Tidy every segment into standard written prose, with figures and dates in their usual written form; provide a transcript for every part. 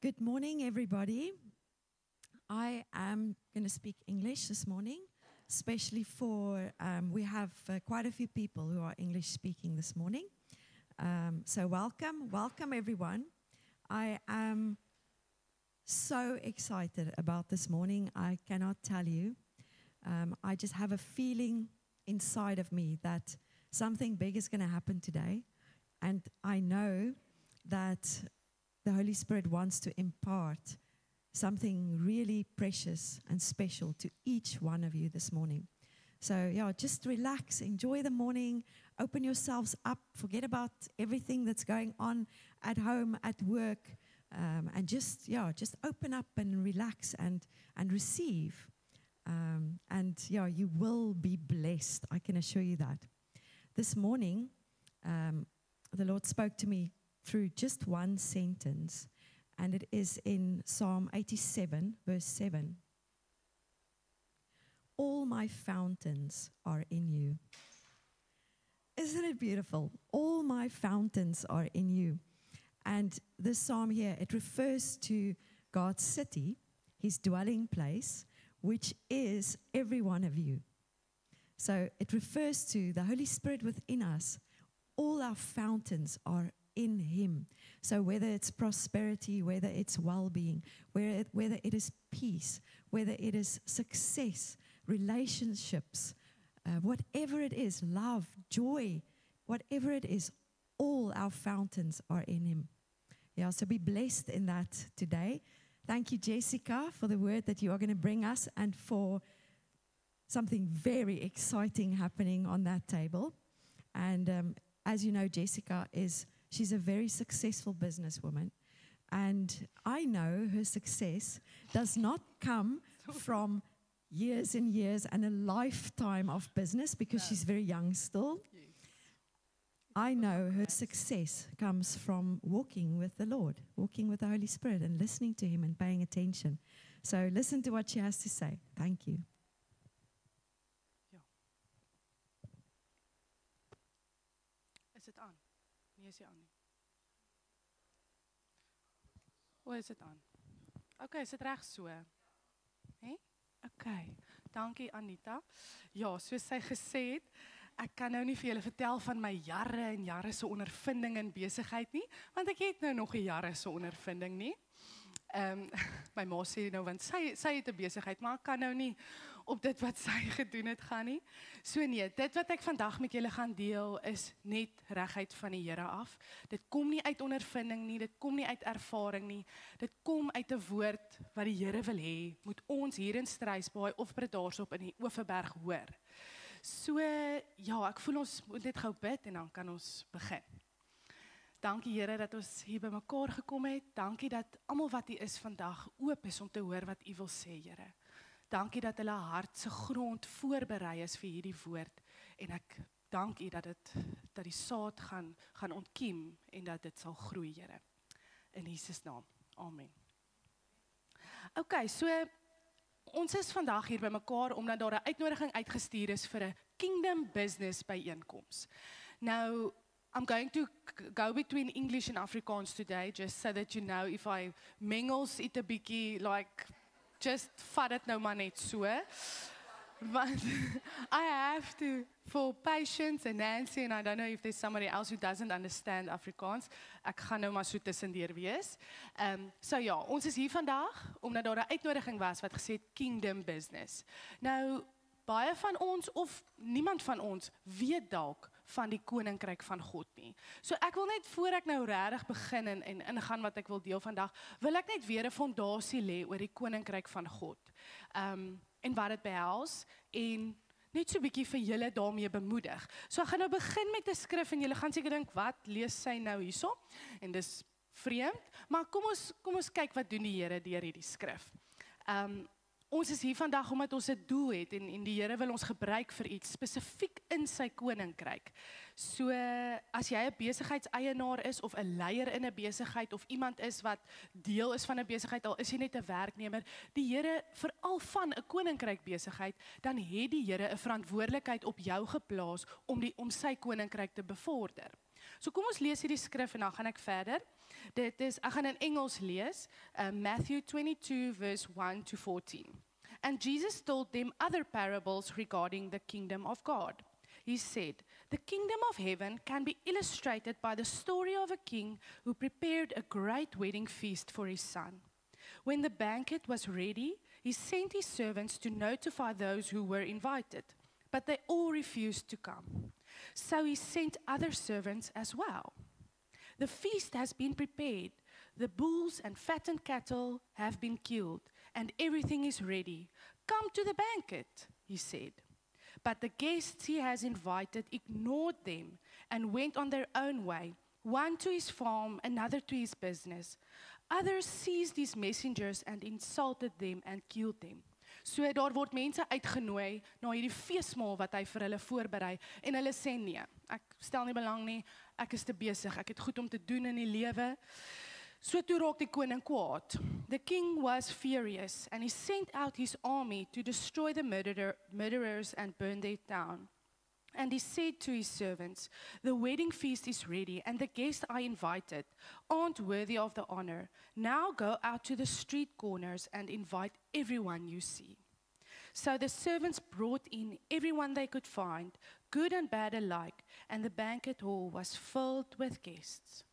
Good morning, everybody. I am going to speak English this morning, especially for, we have quite a few people who are English speaking this morning. So welcome everyone. I am so excited about this morning. I cannot tell you. I just have a feeling inside of me that something big is going to happen today. And I know that the Holy Spirit wants to impart something really precious and special to each one of you this morning. So, yeah, just relax, enjoy the morning, open yourselves up, forget about everything that's going on at home, at work, and just open up and relax and receive. You will be blessed, I can assure you that. This morning, the Lord spoke to me through just one sentence, and it is in Psalm 87, verse 7. All my fountains are in you. Isn't it beautiful? All my fountains are in you. And this psalm here, it refers to God's city, his dwelling place, which is every one of you. So it refers to the Holy Spirit within us. All our fountains are in him. So whether it's prosperity, whether it's well-being, whether it is peace, whether it is success, relationships, whatever it is, love, joy, whatever it is, all our fountains are in him. Yeah, so be blessed in that today. Thank you, Jessica, for the word that you are going to bring us and for something very exciting happening on that table. And as you know, Jessica she's a very successful businesswoman. And I know her success does not come from years and years and a lifetime of business because she's very young still. I know her success comes from walking with the Lord, walking with the Holy Spirit and listening to him and paying attention. So listen to what she has to say. Thank you. Ja. Is dit aan? Nee, is hy aan nie. Hoe is dit aan? Okay, is dit reg so? Hè? Okay. Dankie Anita. Ja, soos sy gesê het, ek kan nou nie vir julle vertel van my jare en jare se ondervinding in besigheid nie, want ek het nou nog 'n jare se ondervinding nie. My ma sê nou, want sy het 'n besigheid, maar ek kan nou nie op dit wat sy gedoen het gaan nie. So nee, dit wat ek vandag met julle gaan deel is net reguit van die Here af. Dit kom nie uit ondervinding nie, dit kom nie uit ervaring nie. Dit kom uit 'n woord wat die Here wil hê, moet ons hier in Struisbaai of Bredasdorp in die Oeverberg hoor. So ja, ek voel ons moet net gou bid en dan kan ons begin. Dankie Here dat ons hier by mekaar gekom het. Dankie dat almal wat hier is vandag oop is om te hoor wat U wil sê, Here. Dankie dat hulle hart se grond voorberei is vir hierdie woord en ek dank U dat die saad gaan ontkiem en dat dit sal groei, Here. In Jesus naam. Amen. Okay, so ons is vandag hier by mekaar omdat daar 'n uitnodiging uitgestuur is vir 'n Kingdom Business byeenkoms. Nou I'm going to go between English and Afrikaans today, just so that you know if I mengels it 'n bietjie, like, just vat dit nou maar net so. But I have to, for patience and Nancy, and I don't know if there's somebody else who doesn't understand Afrikaans, ek gaan nou maar so tussendeur wees. So ja, ons is hier vandag, omdat daar 'n uitnodiging was wat gesê het Kingdom Business. Nou, baie van ons, of niemand van ons, weet dalk van die Koninkryk van God nie. So ek wil net, voor ek nou regtig begin en ingaan wat ek wil deel vandag, wil ek net weer 'n fondasie lê oor die Koninkryk van God. En wat dit behels, en net so 'n bietjie vir julle daarmee bemoedig. So ek gaan nou begin met 'n skrif, en julle gaan seker dink, wat lees sy nou hierso? En dis vreemd, maar kom ons kyk wat doen die Here deur hierdie skrif. Ons is hier vandag omdat ons 'n doel het en die Here wil ons gebruik vir iets spesifiek in sy koninkryk. So as jy 'n besigheidseienaar is of 'n leier in 'n besigheid of iemand is wat deel is van 'n besigheid, al is jy net 'n werknemer, die Here veral van 'n koninkryk besigheid, dan het die Here 'n verantwoordelikheid op jou geplaas om sy koninkryk te bevorder. So kom ons lees hierdie skrif en dan gaan ek verder. Ek gaan in Engels lees, Matthew 22 verse 1 to 14. And Jesus told them other parables regarding the kingdom of God. He said, the kingdom of heaven can be illustrated by the story of a king who prepared a great wedding feast for his son. When the banquet was ready, he sent his servants to notify those who were invited, but they all refused to come. So he sent other servants as well. The feast has been prepared, the bulls and fattened cattle have been killed, and everything is ready. Come to the banquet, he said. But the guests he has invited ignored them and went on their own way, one to his farm, another to his business. Others seized his messengers and insulted them and killed them. So daar word mense uitgenooi na hierdie feesmaal wat hy vir hulle voorberei en hulle sê nee, ek stel nie belang nie, ek is te besig, ek het goed om te doen in die lewe. So toe raak die koning kwaad. The king was furious and he sent out his army to destroy the murderers and burn their town. And he said to his servants, the wedding feast is ready and the guests I invited aren't worthy of the honor. Now go out to the street corners and invite everyone you see. So the servants brought in everyone they could find, good and bad alike, and the banquet hall was filled with guests.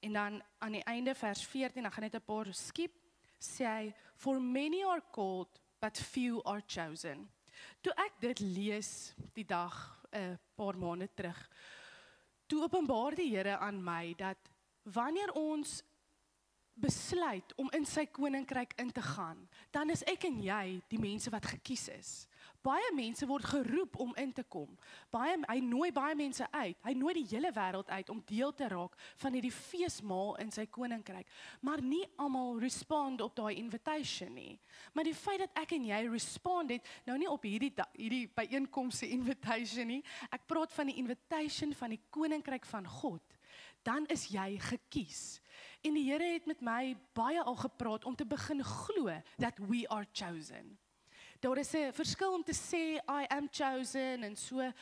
En dan aan die einde vers 14, dan gaan net 'n paar skiep, sê hy, for many are called, but few are chosen. Toe ek dit lees die dag, 'n paar maande terug, toe openbaar die Here aan my, dat wanneer ons besluit om in sy koninkryk in te gaan, dan is ek en jy die mense wat gekies is. Baie mense word geroep om in te kom. Hy nooi baie mense uit. Hy nooi die hele wêreld uit om deel te raak van hierdie feesmaal in sy koninkryk. Maar nie almal respond op daai invitation nie. Maar die feit dat ek en jy respond het, nou nie op hierdie byeenkoms se invitation nie. Ek praat van die invitation van die koninkryk van God. Dan is jy gekies. En die Here het met my baie al gepraat om te begin glo that we are chosen. Daar is 'n verskil om te sê I am chosen en so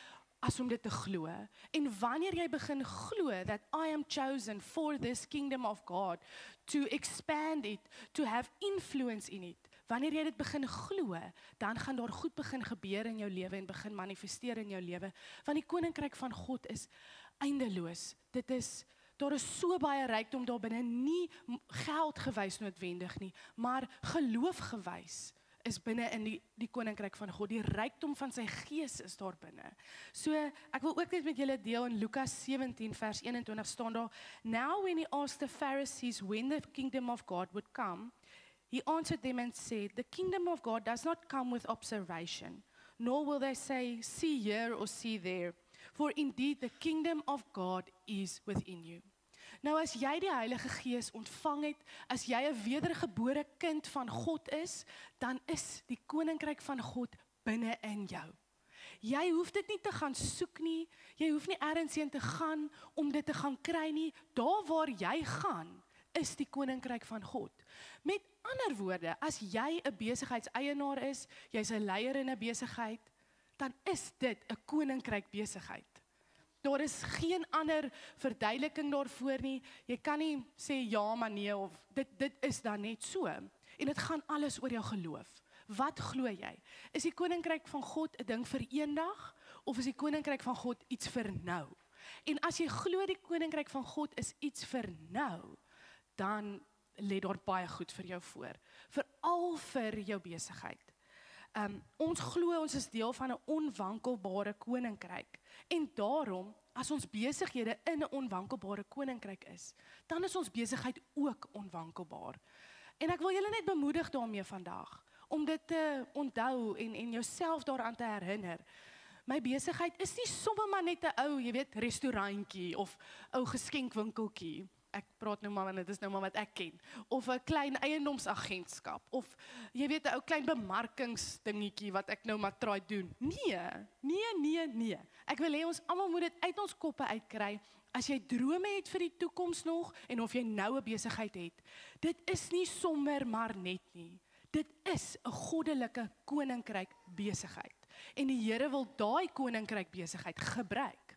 as om dit te glo. En wanneer jy begin glo that I am chosen for this kingdom of God, to expand it, to have influence in it. Wanneer jy dit begin glo, dan gaan daar goed begin gebeur in jou lewe en begin manifesteer in jou lewe. Want die koninkryk van God is eindeloos. Daar is so baie rykdom daar binne, nie geld gewys noodwendig nie, maar geloof gewys is binne in die koninkryk van God. Die rykdom van sy gees is daar binne. So, ek wil ook net met julle deel in Lukas 17 vers 21 staan daar, now when he asked the Pharisees when the kingdom of God would come, he answered them and said, the kingdom of God does not come with observation, nor will they say, see here or see there, for indeed the kingdom of God is within you. Nou as jy die Heilige Gees ontvang het, as jy 'n wedergebore kind van God is, dan is die koninkryk van God binne in jou. Jy hoef dit nie te gaan soek nie, jy hoef nie ergens heen te gaan om dit te gaan kry nie. Daar waar jy gaan, is die koninkryk van God. Met ander woorde, as jy 'n besigheidseienaar is, jy's 'n leier in 'n besigheid, dan is dit 'n koninkryk besigheid. Daar is geen ander verduideliking daarvoor nie. Jy kan nie sê ja maar nee of dit is dan net so. En dit gaan alles oor jou geloof. Wat glo jy? Is die koninkryk van God 'n ding vir eendag of is die koninkryk van God iets vir nou? En as jy glo die koninkryk van God is iets vir nou, dan lê daar baie goed vir jou voor. Veral vir jou besigheid. Ons glo ons is deel van 'n onwankelbare koninkryk. En daarom, as ons besighede in 'n onwankelbare koninkryk is, dan is ons besigheid ook onwankelbaar. En ek wil julle net bemoedig daarmee vandag, om dit te onthou en jouself daaraan te herinner. My besigheid is nie sommer maar net 'n ou, jy weet, restaurantjie of ou geskenkwinkeltjie. Ek praat nou maar, want dit is nou maar wat ek ken. Of 'n klein eiendomsagentskap. Of, jy weet, 'n ou klein bemarkingsdingetjie wat ek nou maar try doen. Nee. Ek wil hê ons almal moet dit uit ons koppe uitkry. As jy drome het vir die toekoms nog, en of jy nou 'n besigheid het, dit is nie sommer maar net nie. Dit is 'n goddelike koninkryk besigheid. En die Here wil daai koninkryk besigheid gebruik.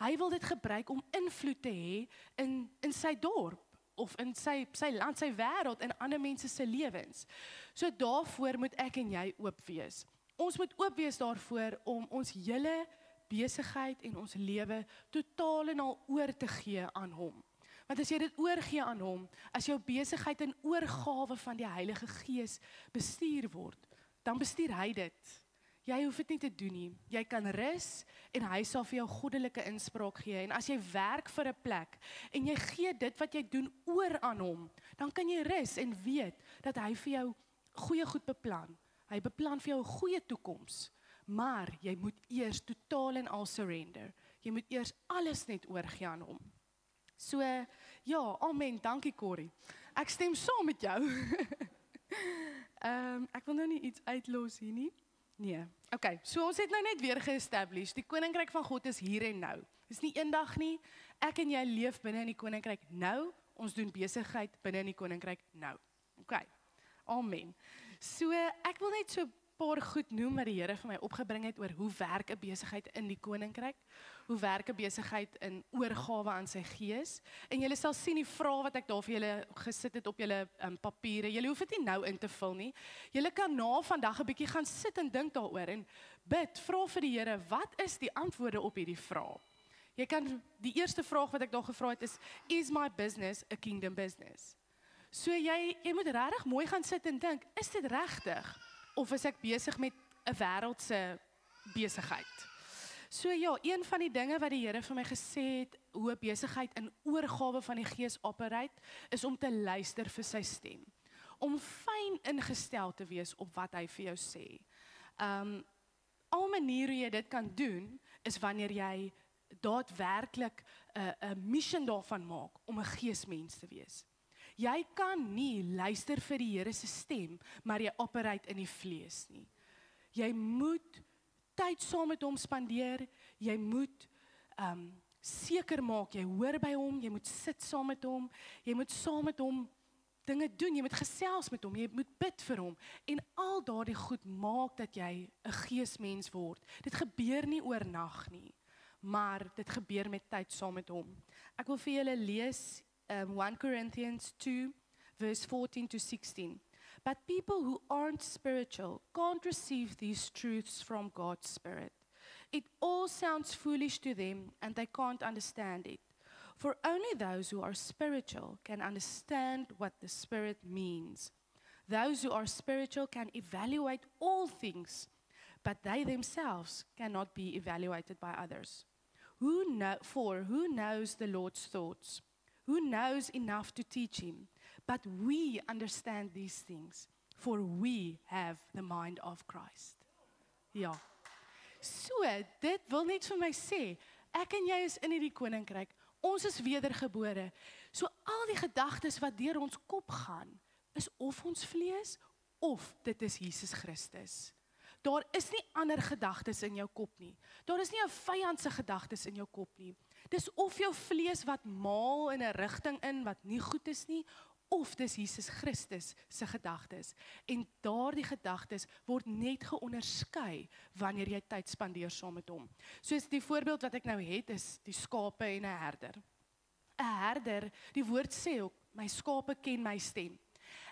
Hy wil dit gebruik om invloed te hê in sy dorp, of in sy land, sy wêreld, in ander mense se lewens. So daarvoor moet ek en jy oop wees. Ons moet oop wees daarvoor om ons hele besigheid en ons lewe totaal en al oor te gee aan hom. Want as jy dit oorgee aan hom, as jou besigheid in oorgawe van die Heilige Gees bestuur word, dan bestuur hy dit. Jy hoef dit nie te doen nie. Jy kan rus en hy sal vir jou goddelike inspraak gee. En as jy werk vir 'n plek en jy gee dit wat jy doen oor aan hom, dan kan jy rus en weet dat hy vir jou goeie goed beplan. Hy beplan vir jou 'n goeie toekoms. Maar jy moet eers totaal en al surrender. Jy moet eers alles net oorgee aan hom. So, ja, amen, dankie Corrie. Ek stem saam met jou. Ek wil nou nie iets uitlos hier nie. Nee, okay, so ons het nou net weer ge-establish, die Koninkryk van God is hier en nou. Dis nie eendag nie, ek en jy leef binne in die Koninkryk nou, ons doen besigheid binne in die Koninkryk nou. Okay, amen. So, ek wil net so 'n paar goed noem wat die Here vir my opgebring het oor hoe werk 'n besigheid in die Koninkryk, hoe werk 'n besigheid in oorgawe aan sy Gees. En julle sal sien die vrae wat ek daar vir julle gesit het op julle papiere. Julle hoef dit nie nou in te vul nie. Julle kan na vandag 'n bietjie gaan sit en dink daaroor en bid, vra vir die Here, wat is die antwoorde op hierdie vrae? Jy kan die eerste vraag wat ek daar gevra het is my business a kingdom business? So jy moet regtig mooi gaan sit en dink, is dit regtig of is ek besig met 'n wêreldse besigheid? So ja, een van die dinge wat die Here vir my gesê het, hoe 'n besigheid in oorgawe van die Gees operate, is om te luister vir sy stem. Om fyn ingestel te wees op wat hy vir jou sê. Al maniere hoe jy dit kan doen, is wanneer jy daadwerklik 'n mission daarvan maak om 'n geesmens te wees. Jy kan nie luister vir die Here se stem, maar jy operate in die vlees nie. Jy moet tyd saam met hom spandeer, jy moet seker maak, jy hoor by hom, jy moet sit saam met hom, jy moet saam met hom dinge doen, jy moet gesels met hom, jy moet bid vir hom, en al daardie goed maak dat jy 'n geesmens word. Dit gebeur nie oornag nie, maar dit gebeur met tyd saam met hom. Ek wil vir julle lees 1 Corinthians 2, verse 14 to 16. But people who aren't spiritual can't receive these truths from God's Spirit. It all sounds foolish to them and they can't understand it. For only those who are spiritual can understand what the Spirit means. Those who are spiritual can evaluate all things, but they themselves cannot be evaluated by others. Who knows the Lord's thoughts? Who knows enough to teach him? But we understand these things, for we have the mind of Christ. Ja. So, dit wil net vir my sê, ek en jy is in hierdie koninkryk, ons is wedergebore. So al die gedagtes wat deur ons kop gaan, is of ons vlees, of dit is Jesus Christus. Daar is nie ander gedagtes in jou kop nie. Daar is nie 'n vyandse gedagtes in jou kop nie. Dis of jou vlees wat maal in 'n rigting in wat nie goed is nie, of dis Jesus Christus se gedagtes. En daardie gedagtes word net geonderskei wanneer jy tyd spandeer saam met hom. Soos die voorbeeld wat ek nou het is die skape en 'n herder. 'n Herder, die woord sê ook, my skape ken my stem.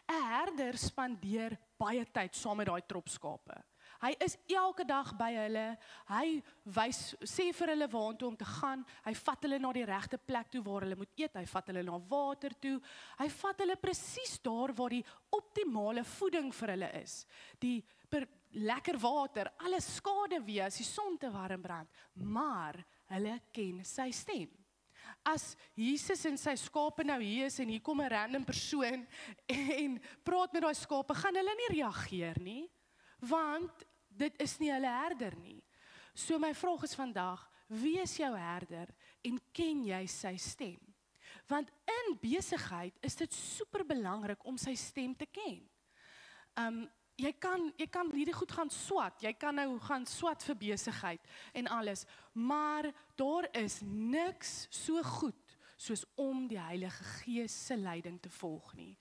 'n Herder spandeer baie tyd saam met daai trop skape. Hy is elke dag by hulle, hy sê vir hulle waartoe om te gaan, hy vat hulle na die regte plek toe waar hulle moet eet, hy vat hulle na water toe, hy vat hulle presies daar waar die optimale voeding vir hulle is. Die lekker water, alles skade wie as die son te warm brand, maar hulle ken sy stem. As Jesus en sy skape nou hier is en hier kom 'n random persoon en praat met daai skape, gaan hulle nie reageer nie, want dit is nie hulle herder nie. So my vraag is vandag, wie is jou herder en ken jy sy stem? Want in besigheid is dit super belangrik om sy stem te ken. Jy kan hierdie goed gaan swat, jy kan nou gaan swat vir besigheid en alles, maar daar is niks so goed soos om die Heilige Gees se leiding te volg nie.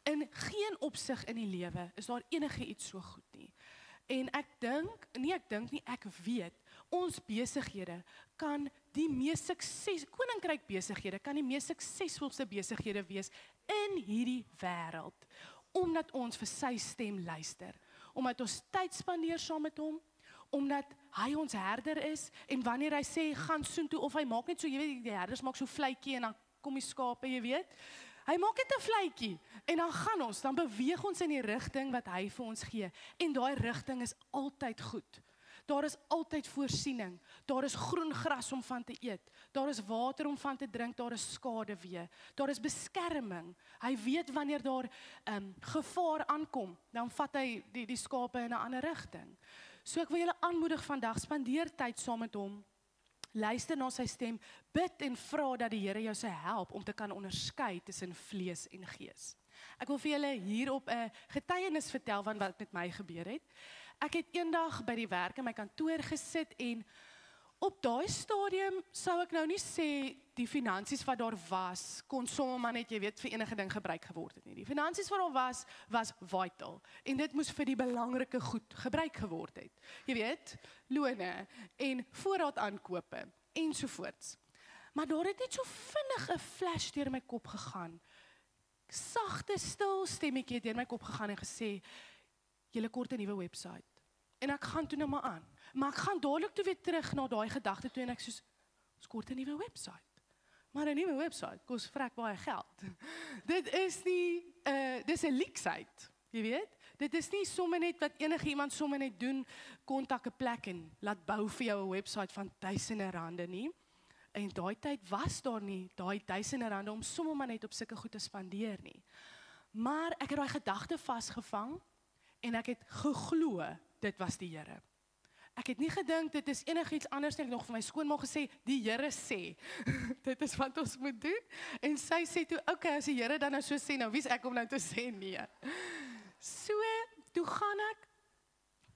In geen opsig in die lewe is daar enige iets so goed nie. En ek weet, ons besighede kan die mees koninkryk besighede kan die mees suksesvolste besighede wees in hierdie wêreld, omdat ons vir sy stem luister, omdat ons tyd spandeer saam met hom, omdat hy ons herder is, en wanneer hy sê, gaan soontoe, of hy maak net so, jy weet, die herders maak so vletjie, en dan kom die skape, jy weet, hy maak net 'n vletjie, en dan gaan ons, dan beweeg ons in die rigting wat hy vir ons gee, en daai rigting is altyd goed. Daar is altyd voorsiening, daar is groen gras om van te eet, daar is water om van te drink, daar is skaduwee, daar is beskerming. Hy weet wanneer daar gevaar aankom, dan vat hy die skape in 'n ander rigting. So ek wil julle aanmoedig vandag, spandeer tyd saam met hom, luister na sy stem, bid en vra dat die Here jou sal help om te kan onderskei tussen vlees en gees. Ek wil vir julle hier op 'n getuienis vertel van wat met my gebeur het. Ek het eendag by die werk in my kantoor gesit en op daai stadium sou ek nou nie sê die finansies wat daar was, kon sommer maar net, jy weet, vir enige ding gebruik geword het nie. Die finansies wat daar was vital. En dit moes vir die belangrike goed gebruik geword het. Jy weet, lone en voorraadaankope ensovoorts. Maar daar het net so vinnig 'n flash deur my kop gegaan. Sagte, stil stemmetjie deur my kop gegaan en gesê, julle kort 'n nuwe website. En ek gaan toe nou maar aan. Maar ek gaan dadelik toe weer terug na daai gedagte toe en ek soos, ons kort 'n nuwe website. Maar 'n nuwe website kos vrek baie geld. Dit is nie, dis 'n leaksite, jy weet. Dit is nie sommer net wat enige iemand sommer net doen, kontak 'n plek en laat bou vir jou 'n website van duisende rande nie. En daai tyd was daar nie daai duisende rande om sommer maar net op sulke goed te spandeer nie. Maar ek het daai gedagte vasgevang en ek het geglo dit was die Here. Ek het nie gedink dit is enigiets anders nie. Ek het nog vir my skoonma gesê, die Here sê, dit is wat ons moet doen. En sy sê toe, okay, as die Here dan nou so sê, nou wie is ek om nou te sê nee. So, toe gaan ek,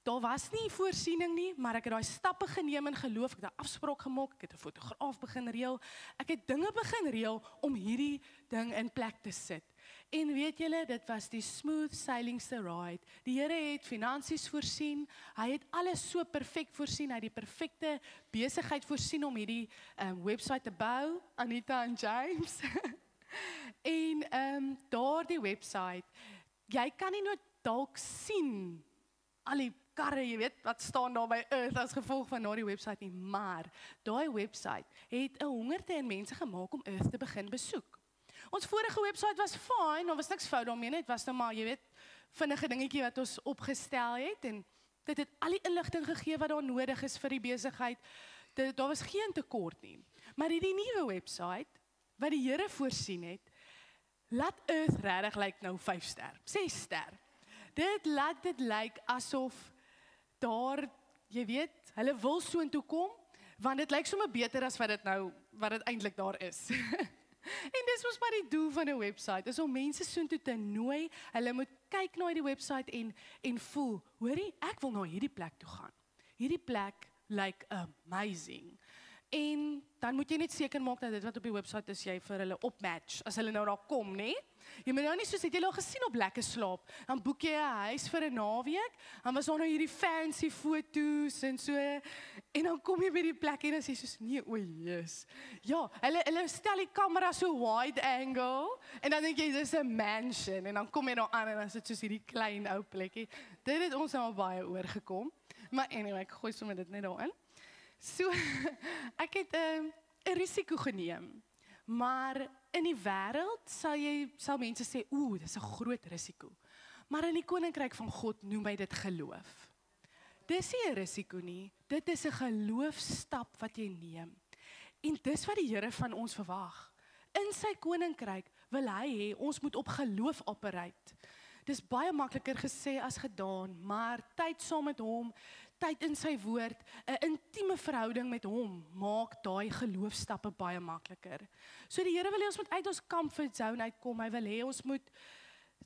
daar was nie voorsiening nie, maar ek het daai stappe geneem in geloof, ek het 'n afspraak gemaak, ek het 'n fotograaf begin reël, ek het dinge begin reël om hierdie ding in plek te sit. En weet julle, dit was die smooth sailingste ride. Die Here het finansies voorsien, hy het alles so perfek voorsien, hy het die perfekte besigheid voorsien om hierdie website te bou, Anita en James. En daardie website, jy kan nie net dalk sien al die karre, jy weet, wat staan daar by Earth as gevolg van daardie website nie, maar daai website het 'n hongerte in mense gemaak om Earth te begin besoek. Ons vorige website was fine, daar was niks fout daarmee nie, dit was nou maar, jy weet, vinnige dingetjie wat ons opgestel het, en dit het al die inligting gegee wat daar nodig is vir die besigheid, daar was geen tekort nie. Maar hierdie nuwe website, wat die Here voorsien het, laat Earth regtig lyk nou 5 ster, 6 ster. Dit laat dit lyk asof daar, jy weet, hulle wil soontoe kom, want dit lyk sommer beter as wat dit eintlik daar is. En dis mos maar die doel van 'n website, is om mense soontoe te nooi, hulle moet kyk na die website en voel, hoorie, ek wil na hierdie plek toe gaan. Hierdie plek lyk amazing. En dan moet jy net seker maak dat dit wat op die website is, jy vir hulle opmatch, as hulle nou daar kom, nee? Jy moet nou nie soos, het jy al gesien op Lekker Slaap, dan boek jy 'n huis vir 'n naweek, dan was daar nou hierdie fancy foto's en so, en dan kom jy by die plek en dan sê jy soos, nee, o Jesus. Ja, hulle stel die kamera so wide angle, en dan dink jy, dis 'n mansion, en dan kom jy daar aan, en dan is dit soos hierdie klein ou plekkie. Dit het ons nou al baie oorgekom, maar anyway, ek gooi sommer dit net daarin. So, ek het 'n risiko geneem, maar in die wêreld sal mense sê, dis 'n groot risiko. Maar in die koninkryk van God noem hy dit geloof. Dis nie 'n risiko nie, dit is 'n geloofstap wat jy neem. En dis wat die Here van ons verwag. In sy koninkryk wil hy hê ons moet op geloof operate. Dis baie makliker gesê as gedaan, maar tyd saam met hom, tyd in sy woord, 'n intieme verhouding met hom, maak daai geloofstappe baie makliker. So die Here wil hê ons moet uit ons comfort zone uitkom, hy wil hê ons moet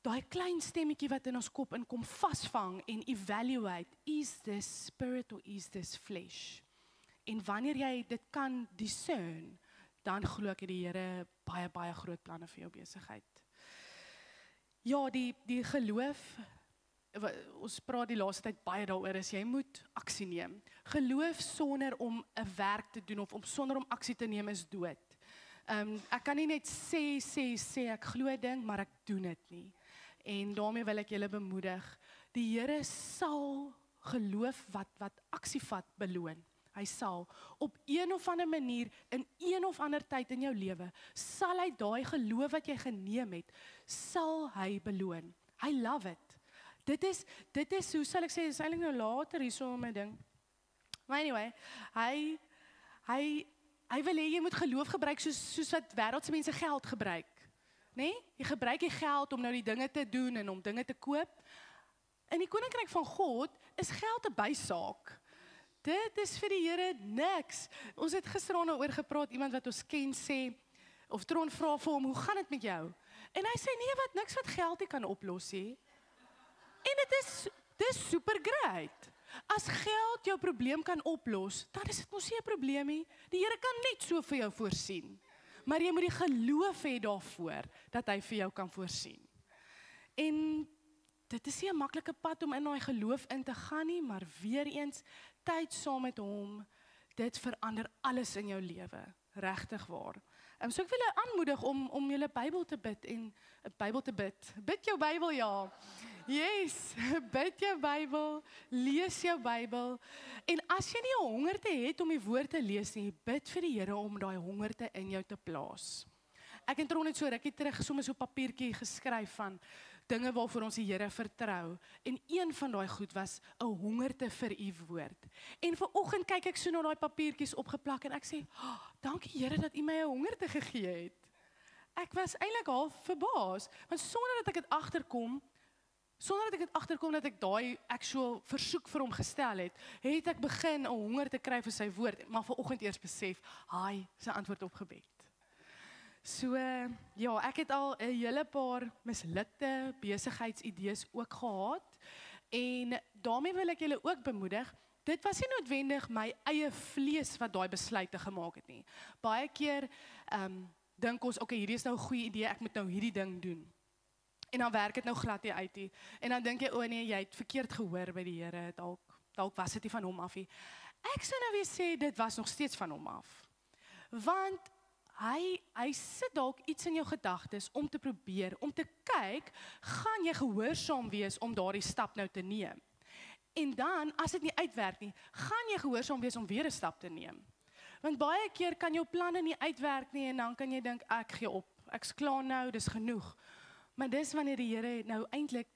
daai klein stemmetjie wat in ons kop inkom vasvang en evaluate, is this spirit or is this flesh? En wanneer jy dit kan discern, dan glo ek die Here baie, baie groot planne vir jou besigheid. Ja, die geloof ons praat die laaste tyd baie daaroor is, jy moet aksie neem. Geloof sonder om 'n werk te doen of sonder om aksie te neem is dood. Ek kan nie net sê ek glo 'n ding, maar ek doen dit nie. En daarmee wil ek julle bemoedig. Die Here sal geloof wat aksie vat beloon. Hy sal op een of ander manier in een of ander tyd in jou lewe sal hy daai geloof wat jy geneem het, sal hy beloon. I love it. Dit is hoe sal ek sê, is eintlik nou later hierso my ding. Maar anyway, hy wil hê jy moet geloof gebruik soos wat wêreldse mense geld gebruik. Nee? Jy gebruik die geld om nou die dinge te doen en om dinge te koop. In die koninkryk van God is geld 'n bysaak. Dit is vir die Here niks. Ons het gister daaroor gepraat, iemand wat ons ken sê, of Tron vra vir hom, hoe gaan dit met jou? En hy sê, nee, niks wat geld nie kan oplos nie. En dit is super great. As geld jou probleem kan oplos, dan is dit mos nie 'n probleem nie. Die Here kan net so vir jou voorsien. Maar jy moet die geloof hê daarvoor, dat hy vir jou kan voorsien. En dit is nie 'n maklike pad om in daai geloof in te gaan nie, maar weer eens, tyd saam met hom, dit verander alles in jou lewe, regtig waar. So ek wil julle aanmoedig om julle Bybel te bid en Bybel te bid. Bid jou Bybel, ja. Yes, bid jou Bybel, lees jou Bybel. En as jy nie 'n hongerte het om die woord te lees nie, bid vir die Here om daai hongerte in jou te plaas. Ek het Tron net so rukkie terug sommer so 'n papiertjie geskryf van dinge waarvoor ons die Here vertrou. En een van daai goed was 'n hongerte vir u woord. En vanoggend kyk ek so na daai papiertjies opgeplak en ek sê, dankie Here dat u my 'n hongerte gegee het. Ek was eintlik half verbaas, want sonder dat ek dit agterkom dat ek daai actual versoek vir hom gestel het ek begin 'n honger te kry vir sy woord, maar vanoggend eers besef, hy sy antwoord op gebed. So, ja, ek het al 'n hele paar mislukte besigheidsidees ook gehad, en daarmee wil ek julle ook bemoedig, dit was nie noodwendig my eie vlees wat daai besluite gemaak het nie. Baie keer dink ons, okay, hierdie is nou 'n goeie idee, ek moet nou hierdie ding doen. En dan werk dit nou glad nie uit nie. En dan dink jy, o nee, jy het verkeerd gehoor by die Here, dalk was dit nie van hom af nie. Ek sou nou weer sê, dit was nog steeds van hom af. Want hy sit dalk iets in jou gedagtes om te probeer, om te kyk, gaan jy gehoorsaam wees om daardie stap nou te neem? En dan, as dit nie uitwerk nie, gaan jy gehoorsaam wees om weer 'n stap te neem? Want baie keer kan jou planne nie uitwerk nie, en dan kan jy dink, ek gee op, ek's klaar nou, dis genoeg. Maar dis wanneer die Here nou eintlik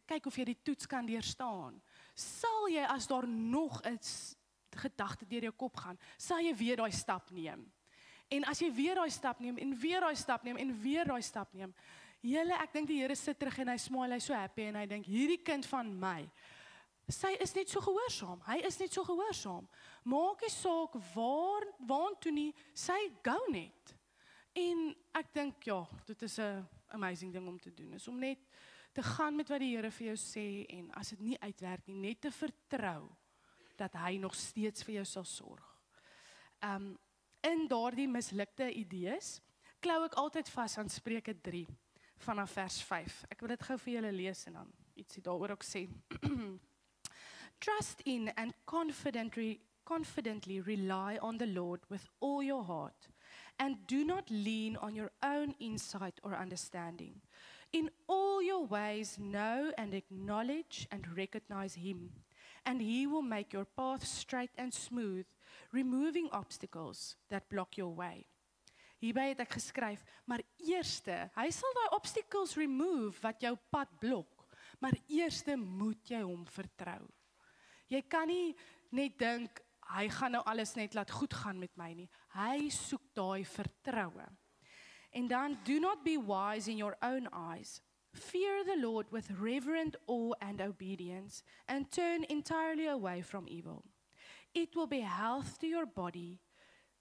kyk of jy die toets kan deurstaan. Sal jy, as daar nog 'n gedagte deur jou kop gaan, sal jy weer daai stap neem? En as jy weer daai stap neem, en weer daai stap neem, en weer daai stap neem, ek dink die Here sit terug en hy smile, hy's so happy, en hy dink, hierdie kind van my, sy is net so gehoorsaam, hy is net so gehoorsaam. Maak nie saak waartoe nie, sy gou net. En ek dink, ja, dit is 'n amazing ding om te doen, is om net te gaan met wat die Here vir jou sê, en as dit nie uitwerk nie, net te vertrou, dat hy nog steeds vir jou sal sorg. In daardie mislukte idees, klou ek altyd vas aan Spreuke 3, vanaf vers 5. Ek wil dit gou vir julle lees, en dan ietsie daaroor ook sê. Trust in and confidently rely on the Lord with all your heart, and do not lean on your own insight or understanding. In all your ways know and acknowledge and recognize him, and he will make your path straight and smooth, removing obstacles that block your way. Hierby het ek geskryf, maar eerste, hy sal daai obstacles remove wat jou pad blok, maar eerste moet jy hom vertrou. Jy kan nie net dink, hy gaan nou alles net laat goed gaan met my nie. Hy soek daai vertroue. En dan, do not be wise in your own eyes. Fear the Lord with reverent awe and obedience, and turn entirely away from evil. It will be health to your body,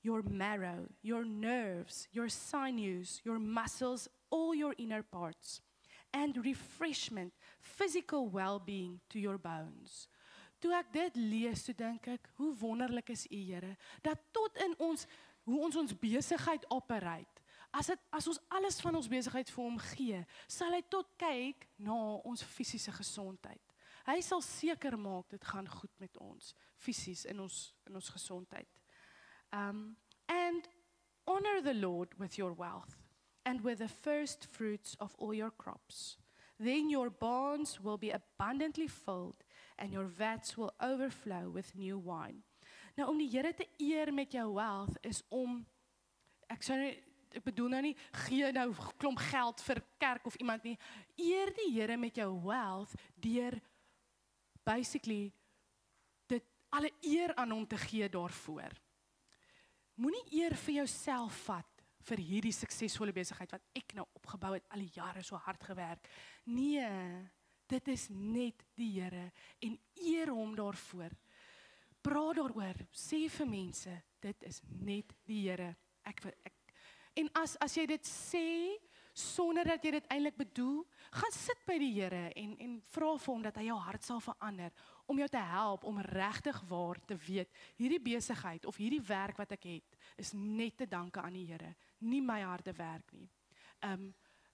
your marrow, your nerves, your sinews, your muscles, all your inner parts, and refreshment, physical well-being to your bones. Toe ek dit lees, toe dink ek, hoe wonderlik is U, Here, dat tot in ons, hoe ons besigheid operate, as ons alles van ons besigheid vir hom gee, sal hy tot kyk na ons fisiese gesondheid. Hy sal seker maak dit gaan goed met ons, fisies in ons gesondheid. And honor the Lord with your wealth and with the first fruits of all your crops. Then your barns will be abundantly filled and your vats will overflow with new wine. Nou om die Here te eer met jou wealth is om, ek bedoel nou nie, gee nou klomp geld vir kerk of iemand nie, eer die Here met jou wealth deur basically dit alle eer aan hom te gee daarvoor. Moenie eer vir jouself vat vir hierdie suksesvolle besigheid wat ek nou opgebou het, al die jare so hard gewerk. Nee, dit is net die Here en eer hom daarvoor. Praat daaroor, sê vir mense, dit is net die Here. En as jy dit sê, sonder dat jy dit eintlik bedoel, gaan sit by die Here en vra vir hom dat hy jou hart sal verander, om jou te help, om regtig waar te weet, hierdie besigheid of hierdie werk wat ek het, is net te danke aan die Here, nie my harde werk nie.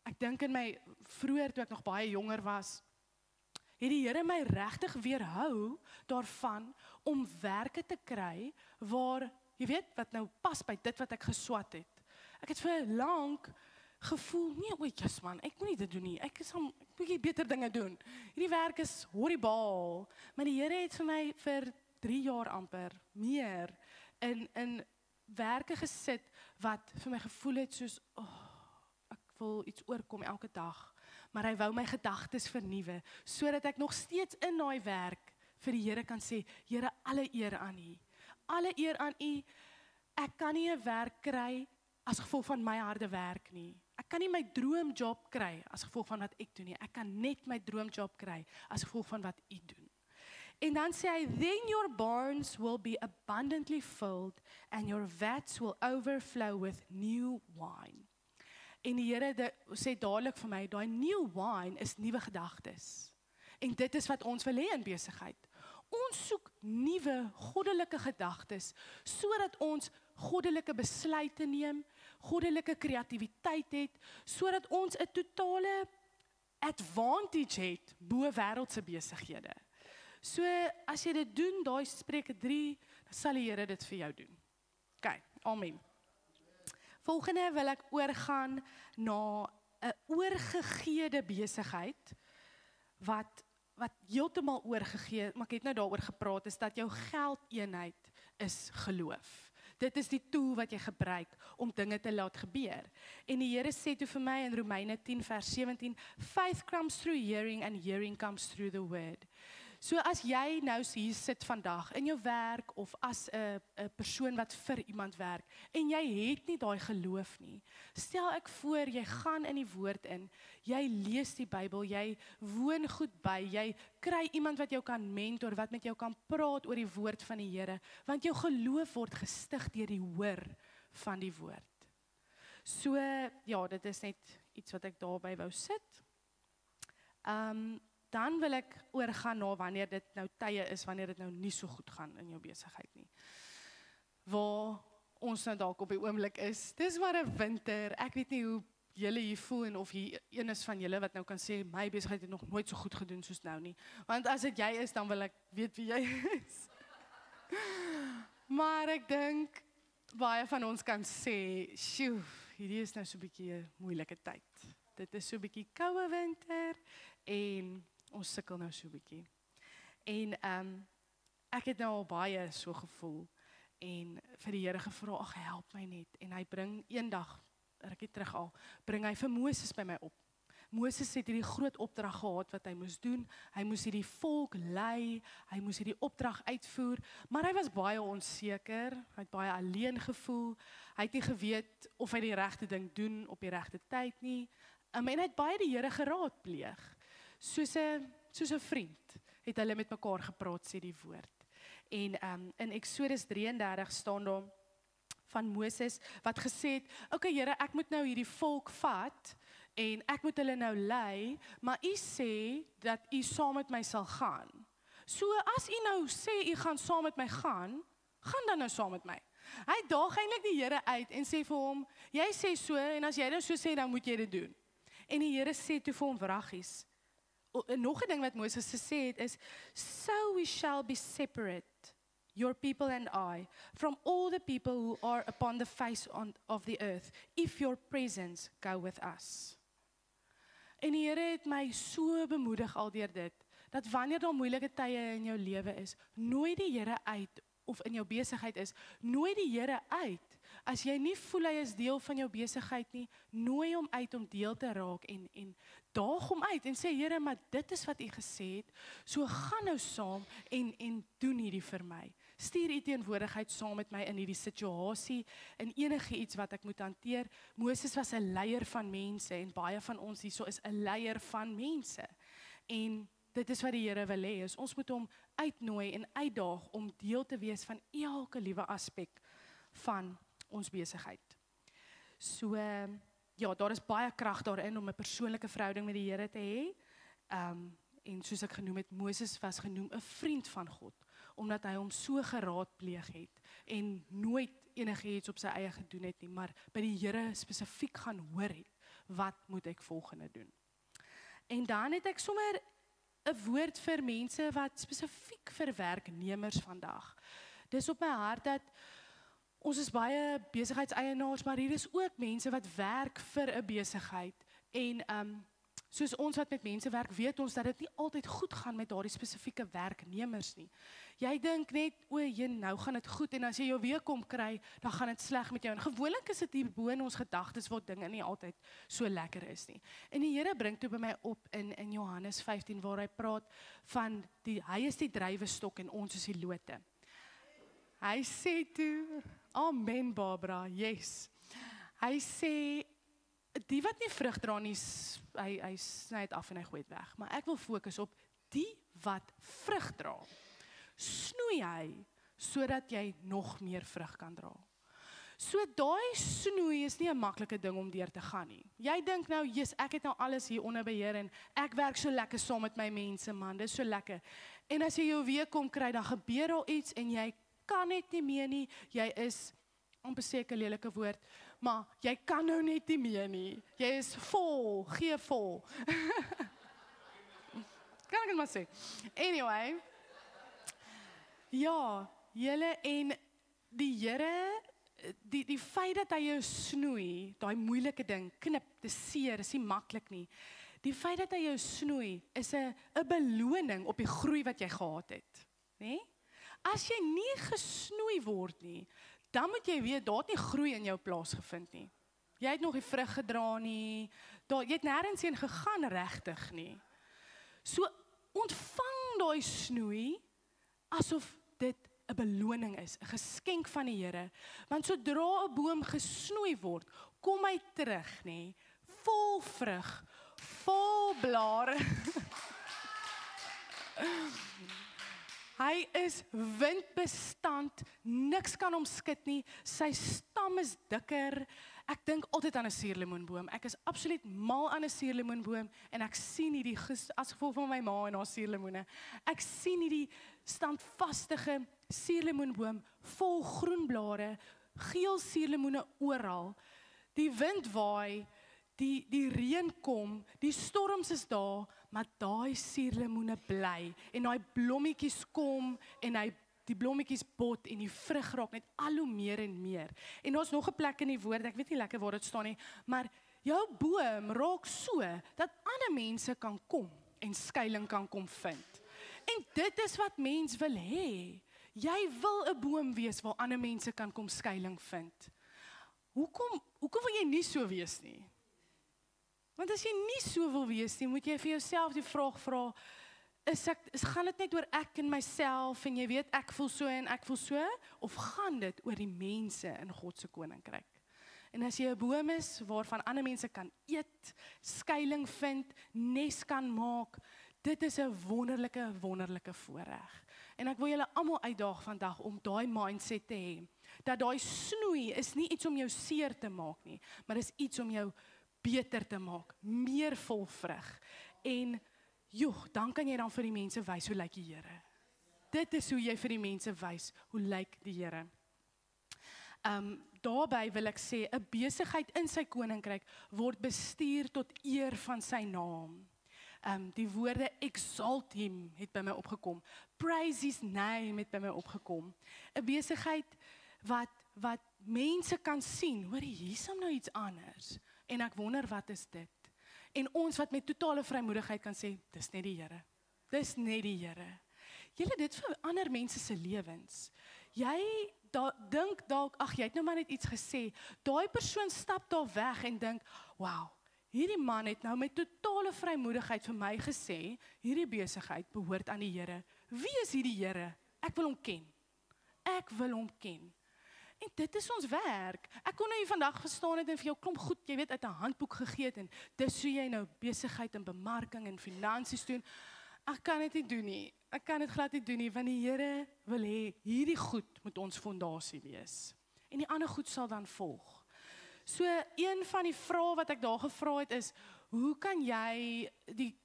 Ek dink in my, vroeër toe ek nog baie jonger was, het die Here my regtig weerhou daarvan om werke te kry waar, jy weet, wat nou pas by dit wat ek geswat het. Ek het vir lank gevoel, nee, yes man, ek moet nie dit doen nie, ek moet beter dinge doen. Hierdie werk is horribaal, maar die Here het vir my vir 3 jaar amper, meer, in werke gesit, wat vir my gevoel het soos, ek wil iets oorkom elke dag, maar hy wou my gedagtes vernuwe, sodat ek nog steeds in daai werk vir die Here kan sê, Here, alle eer aan U. Alle eer aan U. Ek kan nie 'n werk kry as gevolg van my harde werk nie. Ek kan nie my droomjob kry as gevolg van wat ek doen nie. Ek kan net my droomjob kry as gevolg van wat U doen. En dan sê hy, then your barns will be abundantly filled and your vats will overflow with new wine. En die Here sê dadelik vir my, daai new wine is nuwe gedagtes. En dit is wat ons wil hê in besigheid. Ons soek nuwe goddelike gedagtes, sodat ons goddelike besluite neem, goddelike kreatiwiteit het, sodat ons 'n totale advantage het bo wêreldse besighede. So, as jy dit doen, daai Spreuke 3, dan sal die Here dit vir jou doen. OK, amen. Volgende wil ek oorgaan na 'n oorgegeede besigheid, wat heeltemal oorgegee, maar ek het nou daaroor gepraat, is dat jou geldeenheid is geloof. Dit is die tool wat jy gebruik om dinge te laat gebeur. En die Here sê toe vir my in Romeine 10 vers 17, faith comes through hearing and hearing comes through the word. So as jy nou hier sit vandag in jou werk of as 'n persoon wat vir iemand werk en jy het nie daai geloof nie, stel ek voor jy gaan in die woord in, jy lees die Bybel, jy woon goed by, jy kry iemand wat jou kan mentor, wat met jou kan praat oor die woord van die Here, want jou geloof word gestig deur die hoor van die woord. So ja, dit is net iets wat ek daarby wou sit. Dan wil ek oorgaan na wanneer dit nou tye is, wanneer dit nou nie so goed gaan in jou besigheid nie. Waar ons nou dalk op die oomblik is, dis maar 'n winter, ek weet nie hoe julle hier voel en of hier een is van julle wat nou kan sê, my besigheid het nog nooit so goed gedoen soos nou nie. Want as dit jy is, dan wil ek weet wie jy is. Maar ek dink, baie van ons kan sê, sjoe, hierdie is nou so 'n bietjie 'n moeilike tyd. Dit is so 'n bietjie koue winter, en ons sukkel nou so 'n bietjie. En ek het nou al baie so gevoel en vir die Here gevra, ag help my net. En hy bring eendag, rukkie terug al, bring hy vir Moses by my op. Moses het hierdie groot opdrag gehad wat hy moes doen. Hy moes hierdie volk lei, hy moes hierdie opdrag uitvoer, maar hy was baie onseker, hy het baie alleen gevoel. Hy het nie geweet of hy die regte ding doen op die regte tyd nie. En hy het baie die Here geraadpleeg. Soos 'n vriend het hulle met mekaar gepraat, sê die woord. En in Exodus 33 staan daar van Moses wat gesê het, okay Here, ek moet nou hierdie volk vat en ek moet hulle nou lei, maar U sê dat U saam met my sal gaan. So as U nou sê U gaan saam met my gaan dan nou saam met my. Hy daag eintlik die Here uit en sê vir hom, jy sê so en as jy nou so sê, dan moet jy dit doen. En die Here sê toe vir hom, wraggies, nog 'n ding wat Moses gesê het is, so we shall be separate, your people and I, from all the people who are upon the face of the earth, if your presence go with us. En die Here het my so bemoedig aldeur dit, dat wanneer daar moeilike tye in jou lewe is, nooi die Here uit, of in jou besigheid is, nooi die Here uit. As jy nie voel hy is deel van jou besigheid nie, nooi hom uit om deel te raak en daag hom uit en sê, Here, maar dit is wat U gesê het, so gaan nou saam en doen hierdie vir my. Stuur U teenwoordigheid saam met my in hierdie situasie, in enige iets wat ek moet hanteer. Moses was 'n leier van mense en baie van ons hierso is 'n leier van mense. En dit is wat die Here wil hê, is ons moet hom uitnooi en uitdaag om deel te wees van elke liewe aspek van ons besigheid. So, ja, daar is baie krag daarin om 'n persoonlike verhouding met die Here te hê. En soos ek genoem het, Moses was genoem 'n vriend van God, omdat hy hom so geraadpleeg het en nooit enigiets op sy eie gedoen het nie, maar by die Here spesifiek gaan hoor het, wat moet ek volgende doen? En dan het ek sommer 'n woord vir mense wat spesifiek vir werknemers vandag. Dis op my hart dat ons is baie besigheidseienaars, maar hier is ook mense wat werk vir 'n besigheid. En soos ons wat met mense werk, weet ons dat dit nie altyd goed gaan met daardie spesifieke werknemers nie. Jy dink net, o, nou gaan dit goed, en as jy jou week kom kry, dan gaan dit sleg met jou. En gewoonlik is dit hier bo in ons gedagtes waar dinge nie altyd so lekker is nie. En die Here bring toe by my op in Johannes 15, waar hy praat van, hy is die druiwestok en ons is die lote. Hy sê toe, amen Barbara, yes. Hy sê, die wat nie vrug dra nie, hy sny dit af en hy gooi dit weg. Maar ek wil fokus op die wat vrug dra. Snoei hy, sodat jy nog meer vrug kan dra. So daai snoei is nie 'n maklike ding om deur te gaan nie. Jy dink nou, yes, ek het nou alles hier onder beheer en ek werk so lekker saam met my mense, man, dis so lekker. En as jy jou week kom kry, dan gebeur daar iets en jy kan net nie meer nie, jy is, amper seker lelike woord, maar jy kan nou net nie meer nie. Jy is vol, gee vol. Kan ek het maar sê. Anyway, ja, julle en die Here, die feit dat hy jou snoei, daai moeilike ding, knip, dis seer, is nie maklik nie. Die feit dat hy jou snoei, is 'n beloning op die groei wat jy gehad het. Nee? As jy nie gesnoei word nie, dan moet jy weet, daar het nie groei in jou plaasgevind nie. Jy het nog nie vrug gedra nie, jy het nêrens heen gegaan regtig nie. So ontvang daai snoei, asof dit 'n beloning is, 'n geskenk van die Here. Want sodra 'n boom gesnoei word, kom hy terug, nê, vol vrug, vol blare. Hy is windbestand, niks kan hom skud nie, sy stam is dikker. Ek dink altyd aan 'n suurlemoenboom. Ek is absoluut mal aan 'n suurlemoenboom en ek sien hierdie as gevolg van my ma en haar suurlemoene. Ek sien hierdie standvastige suurlemoenboom vol groen blare, geel suurlemoene oral. Die wind waai, die reën kom, die storms is daar, maar daai suurlemoene bly en daai blommetjies kom en die blommetjies bot en die vrug raak net al hoe meer en meer. En daar's nog 'n plek in die woord, ek weet nie lekker waar dit staan nie, maar jou boom raak so dat ander mense kan kom en skuilings kan kom vind. En dit is wat mens wil hê. Jy wil 'n boom wees waar ander mense kan kom skuilings vind. Hoekom wil jy nie so wees nie? Want as jy nie so wil wees nie, moet jy vir jouself die vraag vra, gaan dit net oor ek en myself en jy weet ek voel so en ek voel so, of gaan dit oor die mense in God se koninkryk? En as jy 'n boom is waarvan ander mense kan eet, skuilings vind, nes kan maak, dit is 'n wonderlike voorreg. En ek wil julle almal uitdaag vandag om daai mindset te hê, dat daai snoei is nie iets om jou seer te maak nie, maar is iets om jou beter te maak, meer vol vrug. En dan kan jy dan vir die mense wys hoe lyk die Here. Dit is hoe jy vir die mense wys hoe lyk die Here. Daarbey wil ek sê, 'n besigheid in sy koninkryk word bestuur tot eer van sy naam. Die woorde exalt him het by my opgekom. Praise his name het by my opgekom. 'n Besigheid wat mense kan sien, hoor hier is nou iets anders. En ek wonder wat is dit? En ons wat met totale vrymoedigheid kan sê, dis net die Here. Dis net die Here. Julle dit vir ander mense se lewens. Jy dink dalk, ag jy het nou maar net iets gesê. Daai persoon stap daar weg en dink, wow, hierdie man het nou met totale vrymoedigheid vir my gesê, hierdie besigheid behoort aan die Here. Wie is hierdie Here? Ek wil hom ken. Ek wil hom ken. En dit is ons werk. Ek kon nou hier vandag verstaan het en vir jou klomp goed, jy weet, uit 'n handboek gegee het en dis hoe jy nou besigheid en bemarking en finansies doen. Ek kan dit nie doen nie. Ek kan dit glad nie doen nie, want die Here wil hê hierdie goed moet ons fondasie wees. En die ander goed sal dan volg. So een van die vrae wat ek daar gevra het is, hoe kan jy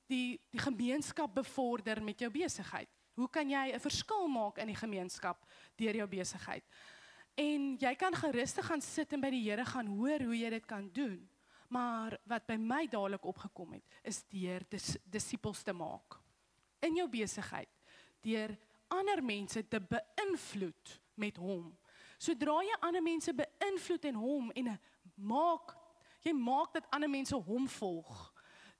die gemeenskap bevorder met jou besigheid? Hoe kan jy 'n verskil maak in die gemeenskap deur jou besigheid? En jy kan gerustig gaan sit en by die Here gaan hoor hoe jy dit kan doen. Maar wat by my dadelik opgekom het, is deur disippels te maak. In jou besigheid, deur ander mense te beïnvloed met hom. Sodra jy ander mense beïnvloed in hom en jy maak dat ander mense hom volg,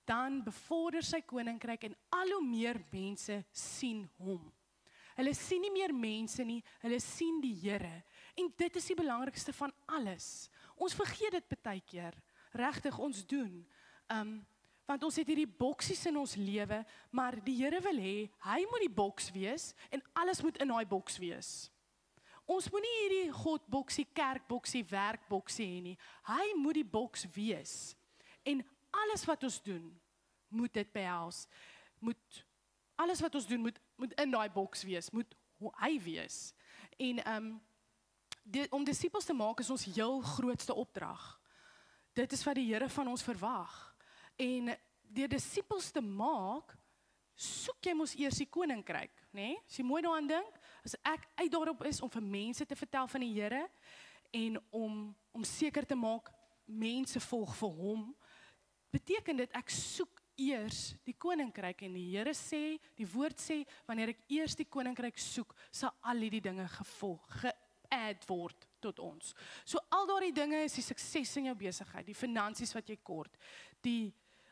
dan bevorder sy koninkryk en al hoe meer mense sien hom. Hulle sien nie meer mense nie, hulle sien die Here. En dit is die belangrikste van alles. Ons vergeet dit baie keer. Regtig, ons doen. Want ons het hierdie boksies in ons lewe, maar die Here wil hê, hy moet die boks wees en alles moet in daai boks wees. Ons moet nie hierdie Godboksie, kerkboksie, werkboksie hê nie. Hy moet die boks wees. En alles wat ons doen, moet dit behels. Alles wat ons doen, moet in daai boks wees, moet hy wees. En om disippels te maak is ons heel grootste opdrag. Dit is wat die Here van ons verwag. En deur disippels te maak, soek jy mos eers die koninkryk, né? As jy mooi daaraan dink, as ek uit daarop is om vir mense te vertel van die Here en om seker te maak mense volg vir hom, beteken dit ek soek eers die koninkryk en die Here sê, die woord sê, wanneer ek eers die koninkryk soek, sal al hierdie dinge geadd word tot ons. So al daardie dinge is die sukses in jou besigheid, die finansies wat jy kort,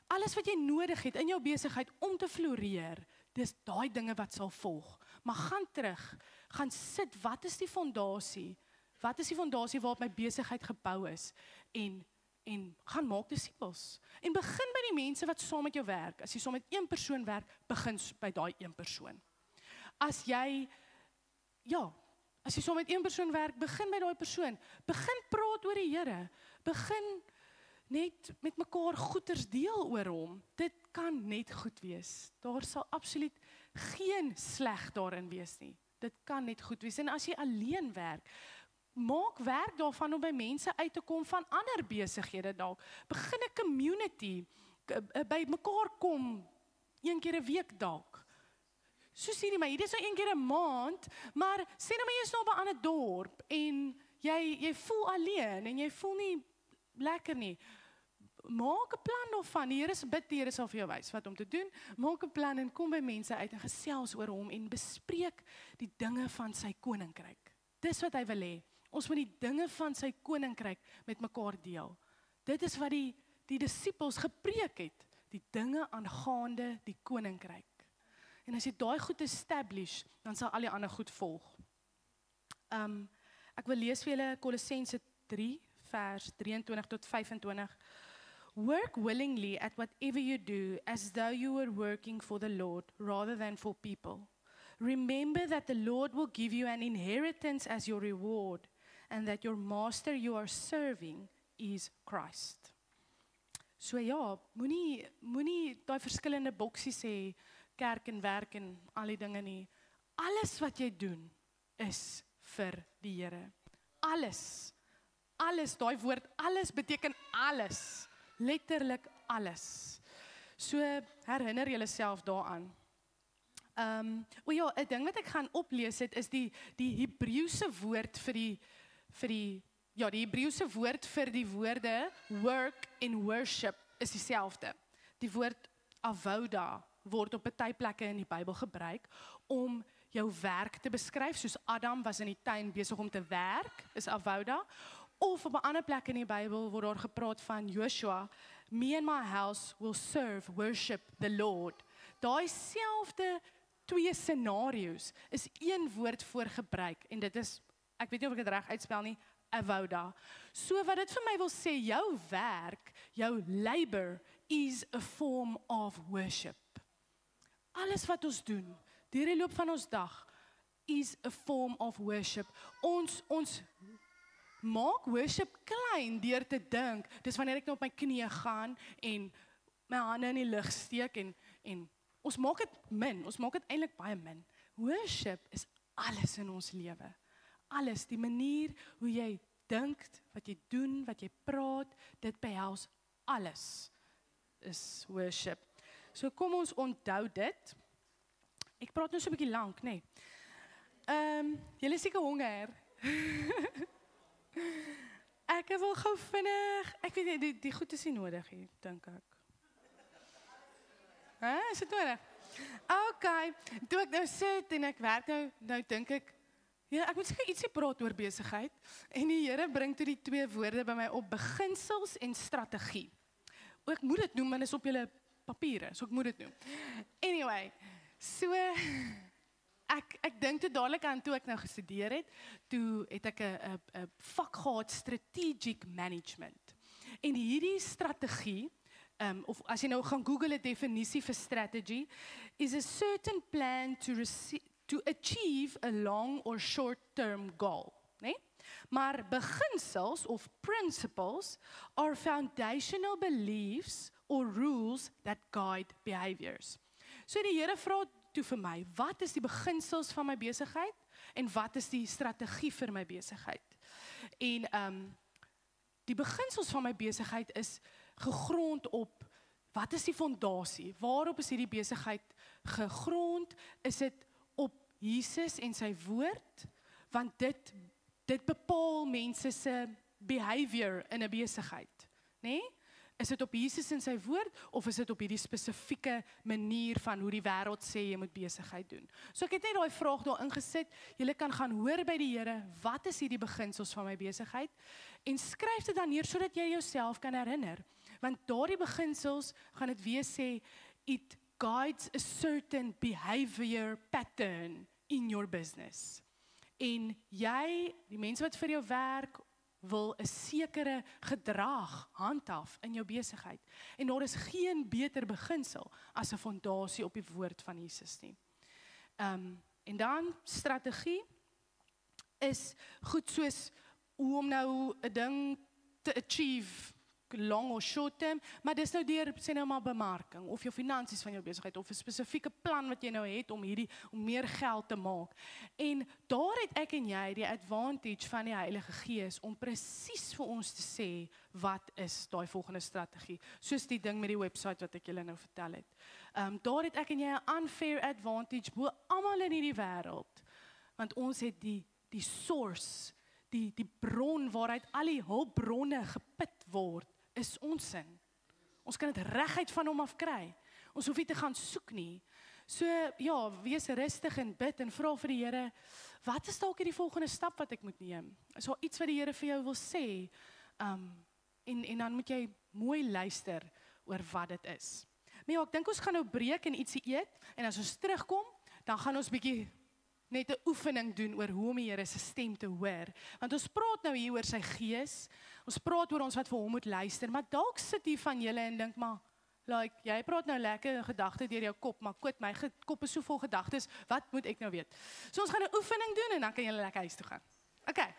alles wat jy nodig het in jou besigheid om te floreer, dis daai dinge wat sal volg. Maar gaan terug, gaan sit, wat is die fondasie? Wat is die fondasie waarop my besigheid gebou is? En gaan maak disippels. En begin by die mense wat saam met jou werk. As jy saam met een persoon werk, begin by daai een persoon. As jy saam met een persoon werk, begin by daai persoon. Begin praat oor die Here. Begin net met mekaar goeders deel oor hom. Dit kan net goed wees. Daar sal absoluut geen sleg daarin wees nie. Dit kan net goed wees. En as jy alleen werk, maak werk daarvan om by mense uit te kom van ander besighede dalk. Begin 'n community, by mekaar kom, een keer 'n week dalk. Soos hierdie, maar hierdie is nou een keer 'n maand, maar sê nou maar jy is nou by 'n ander dorp, en jy voel alleen, en jy voel nie lekker nie. Maak 'n plan daarvan, die Here se bid, die Here sal vir jou wys wat om te doen. Maak 'n plan en kom by mense uit en gesels oor hom en bespreek die dinge van sy koninkryk. Dis wat hy wil hê. Ons moet die dinge van sy koninkryk met mekaar deel. Dit is wat die disippels gepreek het, die dinge aangaande die koninkryk. En as jy daai goed establish, dan sal al die ander goed volg. Ek wil lees vir julle Kolossense 3 vers 23 tot 25. Work willingly at whatever you do, as though you were working for the Lord rather than for people. Remember that the Lord will give you an inheritance as your reward, and that your master you are serving is Christ. So ja, moenie daai verskillende boksies hê, kerk en werk en al die dinge nie. Alles wat jy doen is vir die Here. Alles, daai woord alles beteken alles. Letterlik alles. So herinner julleself daaraan. 'n ding wat ek gaan oplees het is die Hebreëse woord vir die Hebreëse woord vir die woorde work en worship is dieselfde. Die woord avoda word op baie plekke in die Bybel gebruik om jou werk te beskryf, soos Adam was in die tuin besig om te werk, is avoda. Of op 'n ander plek in die Bybel word daar gepraat van Joshua, me and my house will serve, worship the Lord. Daai selfde twee scenario's is een woord voor gebruik en dit is, ek weet nie of ek dit reg uitspel nie, avoda. So wat dit vir my wil sê, jou werk, jou labor is a form of worship. Alles wat ons doen, deur die loop van ons dag, is a form of worship. Ons maak worship klein deur te dink, dis wanneer ek nou op my knieë gaan en my hande in die lug steek en ons maak dit min, ons maak dit eintlik baie min. Worship is alles in ons lewe. Alles, die manier hoe jy dink, wat jy doen, wat jy praat, dit behels alles is worship. So kom ons onthou dit. Ek praat nou so 'n bietjie lank, nê. Julle is seker honger. Ek wil gou vinnig, ek weet nie, die goed is nie nodig hier, dink ek. Is dit nodig? Okay, toe ek nou sit en ek werk nou dink ek, ja, ek moet seker ietsie praat oor besigheid, en die Here bring toe die twee woorde by my op, beginsels en strategie. Ek moet dit noem, want dit is op julle papiere, so ek moet dit noem. Anyway, so, ek dink toe dadelik aan toe ek nou gestudeer het, toe het ek 'n vak gehad, strategic management. En hierdie strategie, of as jy nou gaan Google 'n definisie vir strategy, is a certain plan to achieve a long or short-term goal, né? Maar beginsels of principles are foundational beliefs or rules that guide behaviors. So die Here vra toe vir my, wat is die beginsels van my besigheid en wat is die strategie vir my besigheid? En die beginsels van my besigheid is gegrond op, wat is die fondasie? Waarop is hierdie besigheid gegrond? Is dit op Jesus en sy woord? Want dit bepaal mense se behavior in 'n besigheid, né? Is dit op Jesus en sy woord, of is dit op hierdie spesifieke manier van hoe die wêreld sê jy moet besigheid doen? So ek het net daai vraag daar ingesit, julle kan gaan hoor by die Here, wat is hierdie beginsels van my besigheid? En skryf dit dan neer, sodat jy jouself kan herinner. Want daardie beginsels, gaan dit weer sê, it guides a certain behavior pattern in your business. En jy, die mense wat vir jou werk, wil 'n sekere gedrag handhaaf in jou besigheid. En daar is geen beter beginsel as 'n fondasie op die woord van Jesus nie. En dan strategie is goed soos hoe om nou 'n ding te achieve, long or short term, maar dis nou deur, sê nou maar bemarking, of jou finansies van jou besigheid, of 'n spesifieke plan wat jy nou het om meer geld te maak. En daar het ek en jy die advantage van die Heilige Gees om presies vir ons te sê, wat is daai volgende strategie, soos die ding met die website wat ek julle nou vertel het. Daar het ek en jy 'n unfair advantage bo almal in hierdie wêreld, want ons het die source, die bron waaruit al die hulpbronne geput word, is ons sin. Ons kan dit reguit van hom af kry. Ons hoef nie te gaan soek nie. So ja, wees rustig en bid en vra vir die Here, wat is dalk die volgende stap wat ek moet neem? Is daar iets wat die Here vir jou wil sê? En dan moet jy mooi luister oor wat dit is. Maar ja, ek dink ons gaan nou breek en ietsie eet, en as ons terugkom, dan gaan ons bietjie net 'n oefening doen oor hoe om die Here se stem te hoor. Want ons praat nou hier oor sy Gees, ons praat oor ons wat vir hom moet luister, maar dalk sit hier van julle en dink, maar, jy praat nou lekker gedagte deur jou kop, maar my kop is so vol gedagtes, wat moet ek nou weet? So ons gaan 'n oefening doen en dan kan julle lekker huis toe gaan. Okay.